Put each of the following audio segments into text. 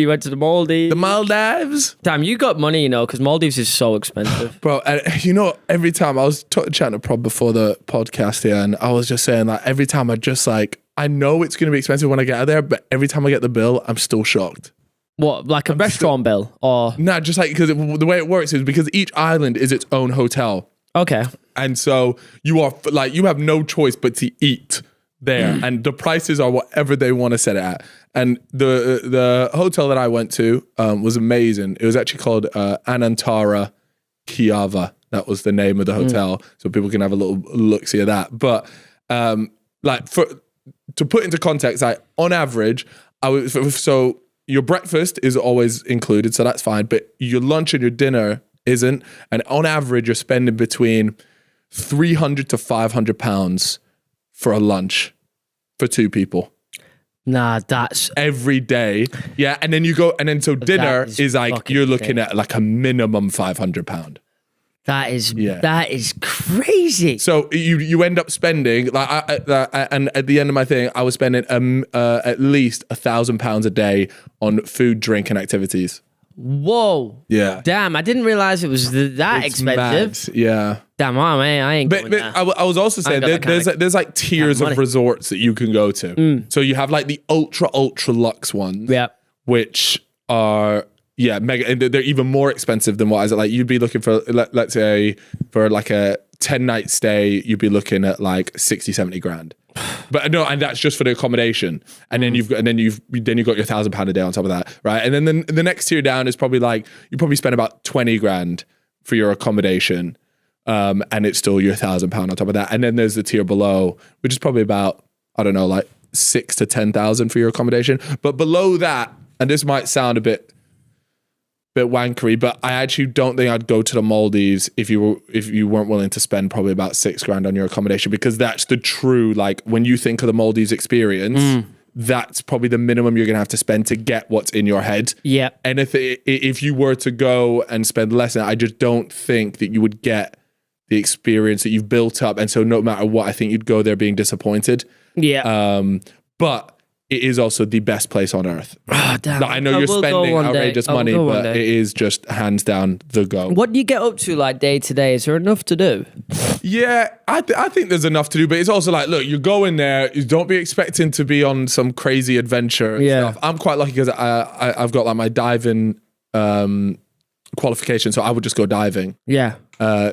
You went to the Maldives. The Maldives. Damn, you got money, you know, because Maldives is so expensive. Bro, and you know, every time I was chatting to Prod before the podcast here, and I was just saying that every time I just like, I know it's going to be expensive when I get out there, but every time I get the bill, I'm still shocked. What, like a restaurant bill? Or Nah, just like, because the way it works is because each island is its own hotel. Okay. And so you are like, you have no choice but to eat there. And the prices are whatever they want to set it at. And the hotel that I went to was amazing. It was actually called Anantara Kiava. That was the name of the hotel. So people can have a little look-see of that. But like to put into context, like on average, so your breakfast is always included, so that's fine. But your lunch and your dinner isn't. And on average, you're spending between £300 to £500 for a lunch for two people. Nah, that's every day. Yeah, and then you go, and then so dinner is like you're looking at like a minimum £500. That is crazy. So you end up spending like and at the end of my thing, I was spending at least £1,000 a day on food, drink, and activities. Whoa. Yeah. Damn, I didn't realize it was that expensive. Mad. Yeah. Damn, I ain't going there. I was also saying there's like tiers of resorts that you can go to. So you have like the ultra lux ones. Yeah. Which are mega, and they're even more expensive than what is it like. You'd be looking for, let's say, for like a 10-night stay, you'd be looking at like 60-70 grand. But no, and that's just for the accommodation, and then you've got your £1,000 a day on top of that, right? And then the next tier down is probably like you probably spend about 20 grand for your accommodation, and it's still your £1,000 on top of that. And then there's the tier below, which is probably about, I don't know, like 6,000 to 10,000 for your accommodation. But below that, and this might sound a bit wankery, but I actually don't think I'd go to the Maldives if you weren't willing to spend probably about 6 grand on your accommodation, because that's the true, like, when you think of the Maldives experience, that's probably the minimum you're gonna have to spend to get what's in your head. Yeah. And if you were to go and spend less than that, I just don't think that you would get the experience that you've built up. And so no matter what, I think you'd go there being disappointed. Yeah. But it is also the best place on earth. Oh, damn. I know you're spending outrageous money, but it is just hands down the go. What do you get up to like day to day? Is there enough to do? Yeah, I think there's enough to do, but it's also like, look, you go in there, you don't be expecting to be on some crazy adventure and stuff. I'm quite lucky because I've got like my diving qualification, so I would just go diving. Yeah.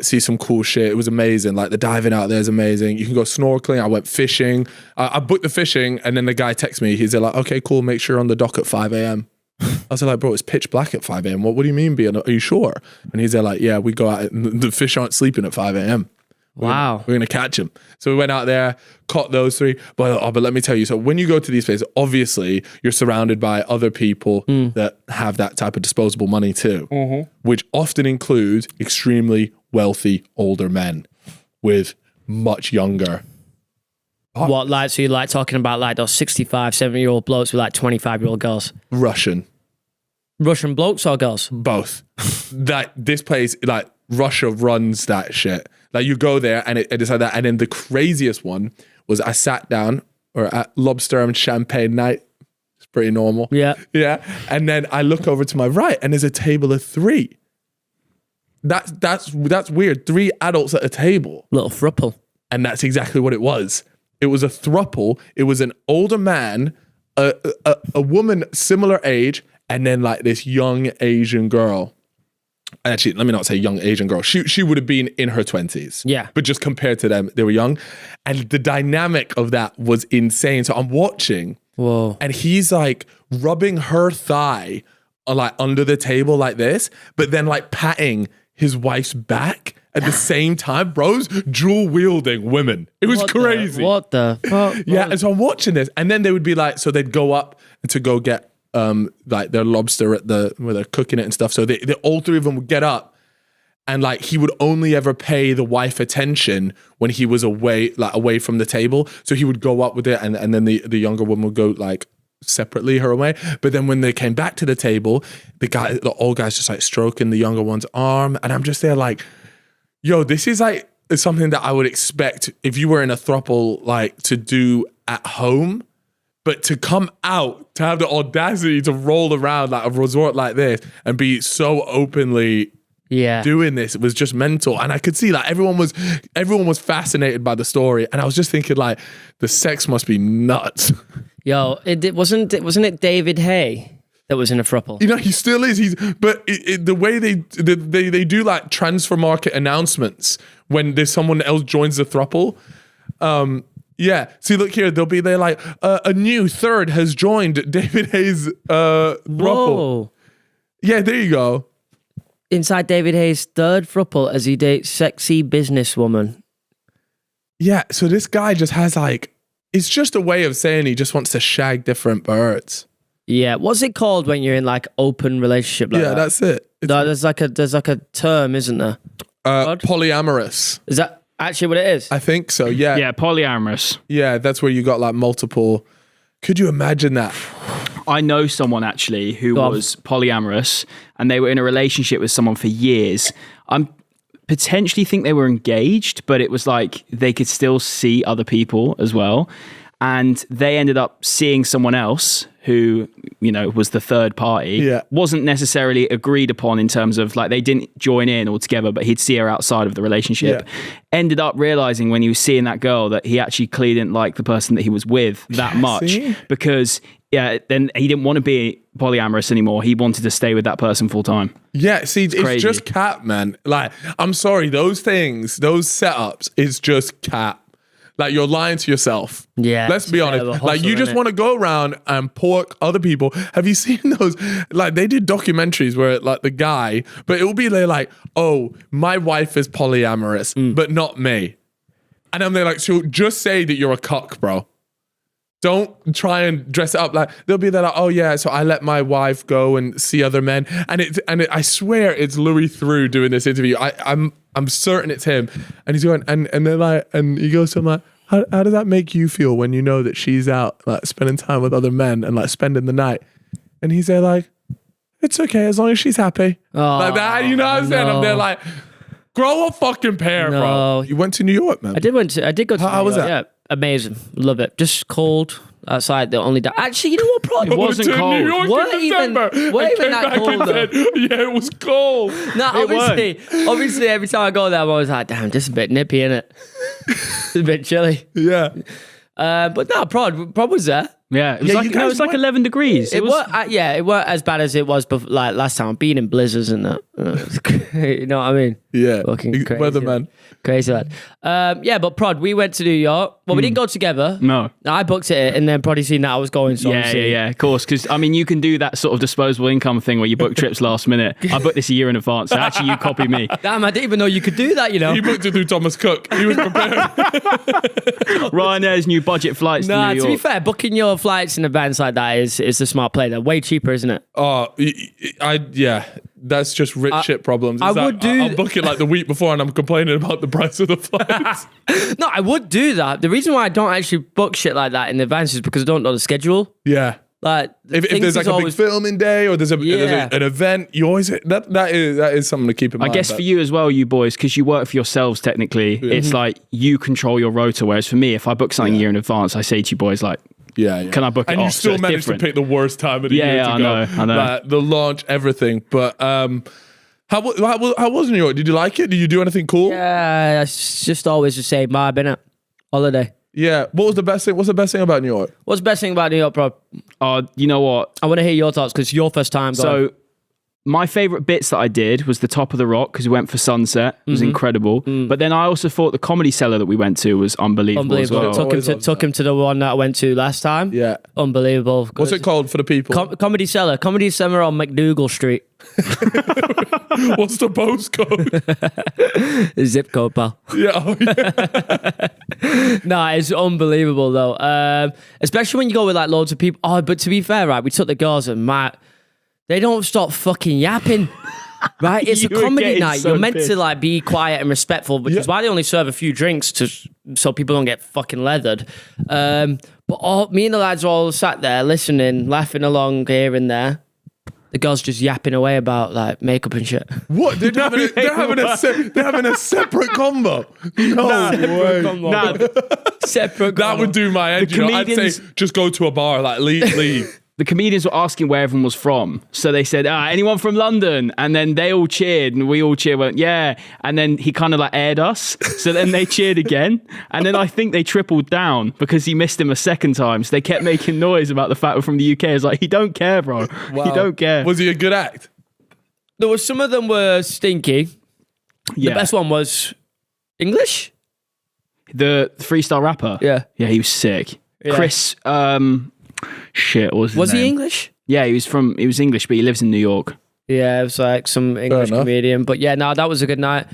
See some cool shit. It was amazing. Like the diving out there is amazing. You can go snorkeling. I went fishing. I booked the fishing, and then the guy texts me. He's like, okay, cool. Make sure you're on the dock at 5 a.m. I was like, bro, it's pitch black at 5 a.m. What do you mean are you sure? And he's like, yeah, we go out. The fish aren't sleeping at 5 a.m. Wow. We're going to catch them. So we went out there, caught those 3. But let me tell you, so when you go to these places, obviously you're surrounded by other people that have that type of disposable money too, which often includes extremely wealthy older men with much younger. What, like, so you're like talking about like those 65, 70-year-old blokes with like 25-year-old girls? Russian blokes or girls? Both. This place, like Russia runs that shit. Like you go there and it's like that. And then the craziest one was I sat down at lobster and champagne night. It's pretty normal. Yeah. Yeah. And then I look over to my right and there's a table of 3. That's weird. 3 adults at a table. Little throuple. And that's exactly what it was. It was a throuple. It was an older man, a woman similar age, and then like this young Asian girl. Actually, let me not say young Asian girl. She would have been in her 20s. Yeah. But just compared to them, they were young. And the dynamic of that was insane. So I'm watching. Whoa. And he's like rubbing her thigh like under the table like this, but then like patting his wife's back at the same time. Bros dual wielding women. It was crazy. What the fuck? Yeah. And so I'm watching this, and then they would be like, so they'd go up to go get like their lobster at where they're cooking it and stuff. So they all 3 of them would get up, and like he would only ever pay the wife attention when he was away from the table. So he would go up with it, and then the younger woman would go like separately her away. But then when they came back to the table, the old guy's just like stroking the younger one's arm, and I'm just there like, yo, this is like something that I would expect if you were in a throuple like to do at home, but to come out to have the audacity to roll around like a resort like this and be so openly doing this, it was just mental. And I could see like everyone was fascinated by the story, and I was just thinking like the sex must be nuts. Yo, wasn't it David Hay that was in a throuple? You know, he still is. The way they do like transfer market announcements when there's someone else joins the throuple. Yeah. See, look here. They'll be there like a new third has joined David Hay's throuple. Whoa. Yeah, there you go. Inside David Hay's third throuple as he dates sexy businesswoman. Yeah. So this guy just has like, it's just a way of saying he just wants to shag different birds. Yeah. What's it called when you're in like open relationship like that? That's it. No, there's like a term, isn't there? Polyamorous. Is that actually what it is? I think so. Yeah. Yeah, polyamorous. Yeah, that's where you got like multiple. Could you imagine that? I know someone actually who was polyamorous, and they were in a relationship with someone for years. I'm potentially think they were engaged, but it was like they could still see other people as well. And they ended up seeing someone else who, you know, was the third party. Yeah. Wasn't necessarily agreed upon in terms of like they didn't join in altogether, but he'd see her outside of the relationship. Yeah. Ended up realizing when he was seeing that girl that he actually clearly didn't like the person that he was with that much. See? Because then he didn't want to be polyamorous anymore. He wanted to stay with that person full time. Yeah, see, it's just cap, man. Like, I'm sorry, those things, those setups is just cap. Like, you're lying to yourself. Yeah. Let's be honest. Hustle, like, you just want to go around and pork other people. Have you seen those? Like, they did documentaries where, like, the guy, but it will be like, oh, my wife is polyamorous, but not me. And then they're like, so just say that you're a cuck, bro. Don't try and dress it up. Like, they'll be there like, oh, yeah, so I let my wife go and see other men. And I swear it's Louis Theroux doing this interview. I'm certain it's him. And he's going, and they're like, and he goes to him like, how does that make you feel when you know that she's out, like, spending time with other men and, like, spending the night? And he's there like, it's okay as long as she's happy. Oh, like that, you know what I'm saying? I'm there like, grow a fucking pair, bro. You went to New York, man. I did go to New York. How was that? Yeah, amazing. Love it. Just cold outside. The only actually, you know what? Probably It wasn't cold. New York Weren't in even that cold though. Yeah, it was cold. No, obviously, every time I go there, I'm always like, damn, just a bit nippy, innit? It's a bit chilly. Yeah. But no, Prod was there. Yeah, it was like 11 degrees. It weren't as bad as it was like last time. Being in blizzards and that. You know what I mean? Yeah. Fucking crazy. Weatherman. Crazy lad. Yeah, but Prod, we went to New York. Well, we didn't go together. No. I booked it, and then Proddy seen that I was going. So Yeah, of course. Because, I mean, you can do that sort of disposable income thing where you book trips last minute. I booked this a year in advance, so actually you copy me. Damn, I didn't even know you could do that, you know. He booked it through Thomas Cook. He was prepared. Ryanair's new budget flights to New York. To be fair, booking your flights in advance like that is the smart play. They're way cheaper, isn't it? Oh, yeah. That's just rich shit problems. I'll book it like the week before and I'm complaining about the price of the flights. No, I would do that. The reason why I don't actually book shit like that in advance is because I don't know the schedule. Yeah. Like if there's like a big filming day or there's an event, you always that is something to keep in mind. I guess for you as well, you boys, because you work for yourselves technically, it's like you control your rota. Whereas for me, if I book something a year in advance, I say to you boys like, yeah. Can I book it and off? you still managed to pick the worst time of the year to go. I know. Like, the launch, everything. But how was New York? Did you like it? Did you do anything cool? Yeah, it's just always the same vibe, innit? Holiday. Yeah. What was the best thing? What's the best thing about New York? What's the best thing about New York, bro? You know what? I want to hear your thoughts because your first time going. So my favorite bits that I did was the top of the rock because we went for sunset. It was incredible. But then I also thought the Comedy Cellar that we went to was unbelievable as well. Took him to the one that I went to last time. Yeah. Unbelievable. What's it called for the people? Comedy Cellar. Comedy Cellar on McDougal Street. What's the postcode? Zip code, pal. Yeah. Nah, it's unbelievable though. Especially when you go with like loads of people. Oh, but to be fair, right, we took the girls and they don't stop fucking yapping. Right? It's a comedy night. So you're meant to like be quiet and respectful, which is why they only serve a few drinks so people don't get fucking leathered. But me and the lads are all sat there listening, laughing along here and there. The girls just yapping away about like makeup and shit. What? They're having a separate combo. No way. Separate combo. That would do my head. I'd say just go to a bar, like leave. the comedians were asking where everyone was from. So they said, anyone from London? And then they all cheered and we all cheered, went, yeah. And then he kind of like aired us. So then they cheered again. And then I think they tripled down because he missed him a second time. So they kept making noise about the fact we're from the UK. It's like, he don't care, bro. Wow. He don't care. Was he a good act? There was some of them were stinky. Yeah. The best one was English. The freestyle rapper? Yeah. Yeah, he was sick. Yeah. Chris, shit, what was his name? He English? Yeah, he was English, but he lives in New York. Yeah, it was like some English comedian. But yeah, no, that was a good night.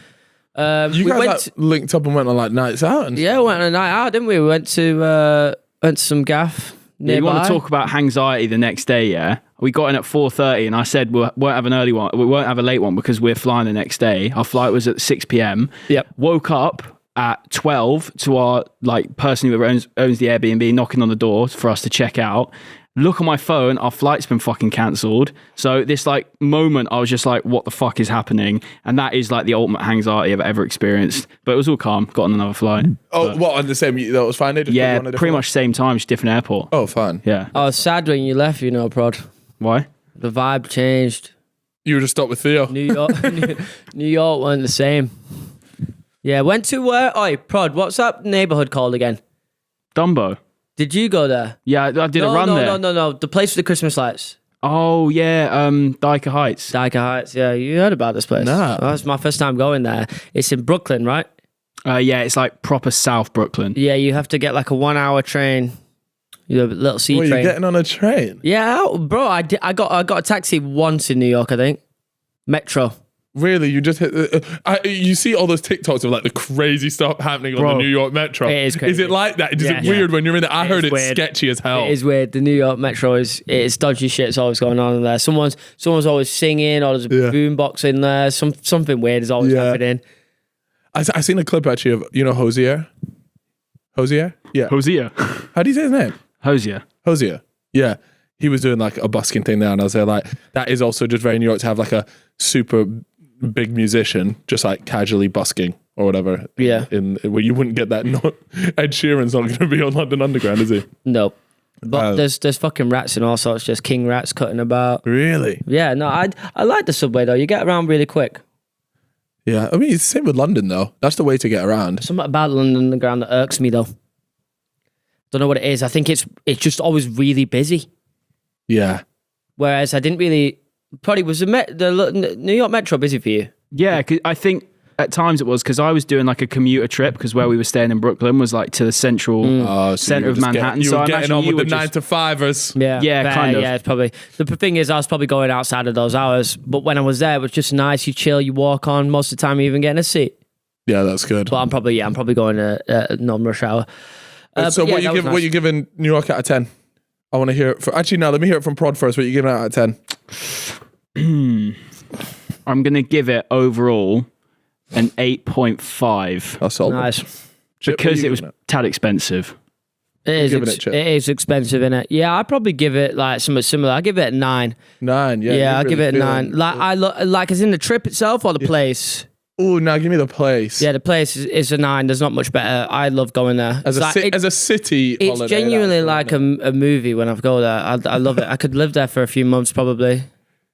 You guys linked up and went on like nights out. And yeah, we went on a night out, didn't we? We went to some gaff nearby. Yeah, you want to talk about anxiety the next day, yeah? We got in at 4:30 and I said we won't have an early one. We won't have a late one because we're flying the next day. Our flight was at 6 p.m. Yep. Woke up at 12 to our like person who owns the Airbnb knocking on the door for us to check out. Look at my phone, our flight's been fucking cancelled. So this like moment, I was just like, what the fuck is happening? And that is like the ultimate anxiety I've ever experienced. But it was all calm, got on another flight. Oh, what, on the same, that was fine? Yeah, pretty much same time, just different airport. Oh, fine. Yeah. I was sad when you left, Prod. Why? The vibe changed. You were just stopped with Theo. New York, New York weren't the same. Yeah, went to Prod, what's that neighborhood called again? Dumbo. Did you go there? Yeah, I did a run there. No. The place with the Christmas lights. Oh, yeah, Dyker Heights. Dyker Heights, yeah. You heard about this place? No. That was my first time going there. It's in Brooklyn, right? Yeah, it's like proper South Brooklyn. Yeah, you have to get like a 1 hour train. A little C What, train. you're getting on a train? Yeah, bro, I got a taxi once in New York, I think. Metro. Really? You just hit you see all those TikToks of like the crazy stuff happening on the New York Metro. It is crazy. Is it like that? Is Yeah. it weird when you're in there? I heard it's weird. sketchy as hell. It is weird. The New York Metro it's dodgy shit's always going on in there. Someone's always singing, or there's a boombox in there. Something weird is always happening. I seen a clip actually of Hosier. Hosier? Yeah. Hosier. How do you say his name? Hosier. Hosier. Yeah. He was doing like a busking thing there, and I was there like, that is also just very New York to have like a super big musician just like casually busking or whatever. Yeah. In where you wouldn't get that. Ed Sheeran's not going to be on London Underground, is he? No. But there's fucking rats and all sorts, just king rats cutting about. Really? Yeah, no, I like the subway though. You get around really quick. Yeah. I mean, it's the same with London though. That's the way to get around. Something about London Underground that irks me though. Don't know what it is. I think it's just always really busy. Yeah. Whereas I didn't really. Probably was the New York Metro busy for you? Yeah, 'cause I think at times it was because I was doing like a commuter trip because where we were staying in Brooklyn was like to the central center of Manhattan. You so were I'm getting on with the 9-to-5ers. Yeah, kind of. Yeah, it's probably the thing is I was probably going outside of those hours. But when I was there, it was just nice. You chill, you walk on. Most of the time, you even getting a seat. Yeah, that's good. But I'm probably going to non-rush hour. So what you giving New York out of 10? I want to hear it. Actually, no, let me hear it from Prod first. What you giving it out of 10? I'm going to give it overall an 8.5. That's solid. Nice. Because it was tad expensive. It is expensive, innit? Yeah, I'd probably give it like something similar. I'd give it a 9. 9, yeah. Yeah, I'll give it a 9. Like as in the trip itself or the place? Oh, now give me the place. Yeah, the place is a 9. There's not much better. I love going there. As a city it's holiday, genuinely like a movie when I've go there. I love it. I could live there for a few months probably.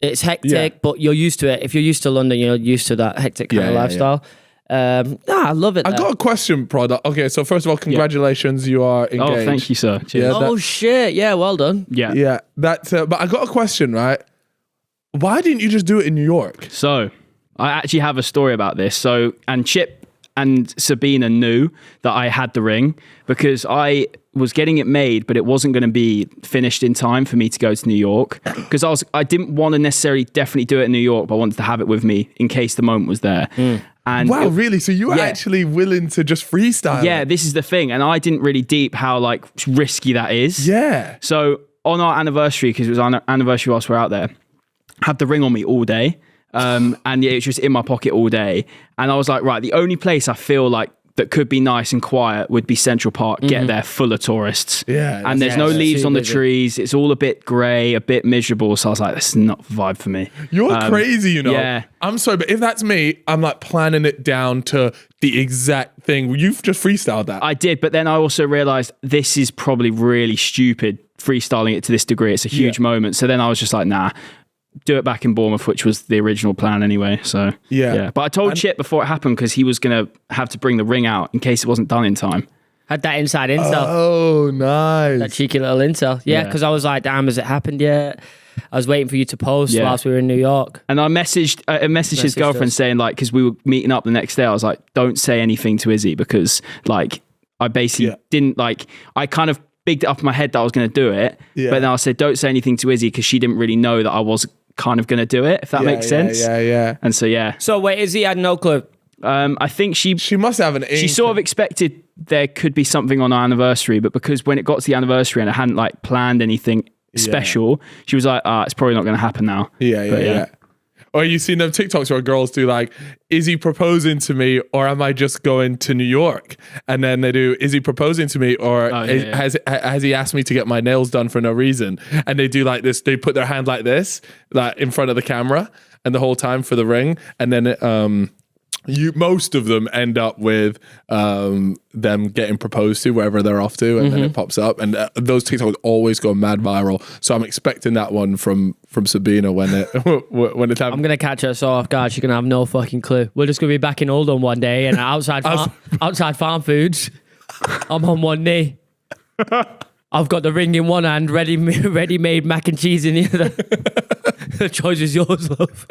It's hectic, but you're used to it. If you're used to London, you're used to that hectic kind of lifestyle. I love it there. I got a question, Prod. Okay, so first of all, congratulations. You are engaged. Oh, thank you, sir. Cheers. Yeah, shit. Yeah, well done. Yeah. Yeah, but I got a question, right? Why didn't you just do it in New York? So I actually have a story about this. So, and Chip and Sabina knew that I had the ring because I was getting it made, but it wasn't going to be finished in time for me to go to New York because I didn't want to necessarily definitely do it in New York, but I wanted to have it with me in case the moment was there. And wow, really? So you were actually willing to just freestyle? Yeah, this is the thing. And I didn't really deep how like risky that is. Yeah. So on our anniversary, because it was our anniversary whilst we're out there, I had the ring on me all day. And yeah, it was just in my pocket all day. And I was like, right, the only place I feel like that could be nice and quiet would be Central Park. Get there full of tourists. Yeah, and there's no leaves on the trees. It's all a bit grey, a bit miserable. So I was like, this is not the vibe for me. You're crazy, you know. Yeah. I'm sorry, but if that's me, I'm like planning it down to the exact thing. You've just freestyled that. I did, but then I also realised this is probably really stupid, freestyling it to this degree. It's a huge moment. So then I was just like, nah, do it back in Bournemouth, which was the original plan anyway. So yeah. But I told Chip before it happened because he was going to have to bring the ring out in case it wasn't done in time. Had that inside intel. Oh, nice. That cheeky little intel. Yeah, because I was like, damn, has it happened yet? I was waiting for you to post whilst we were in New York. And I messaged his girlfriend saying, like, because we were meeting up the next day, I was like, don't say anything to Izzy because, like, I basically didn't, like, I kind of bigged it up in my head that I was going to do it. Yeah. But then I said, don't say anything to Izzy because she didn't really know that I was kind of going to do it, if that makes sense. Yeah. And so, So wait, Izzy had no clue? I think she must have an inkling. She sort of expected there could be something on our anniversary, but because when it got to the anniversary and I hadn't like planned anything special, she was like, it's probably not going to happen now. Yeah. Or you seen them TikToks where girls do like, is he proposing to me or am I just going to New York? And then they do, is he proposing to me or has he asked me to get my nails done for no reason? And they do like this, they put their hand like this, like in front of the camera and the whole time for the ring. And then most of them end up with them getting proposed to wherever they're off to, and then it pops up, and those TikToks always go mad viral. So I'm expecting that one from Sabina when it happens. I'm gonna catch her so off guard. She's gonna have no fucking clue. We're just gonna be back in Oldham one day, and outside farm foods, I'm on one knee. I've got the ring in one hand, ready-made mac and cheese in the other. The choice is yours, love.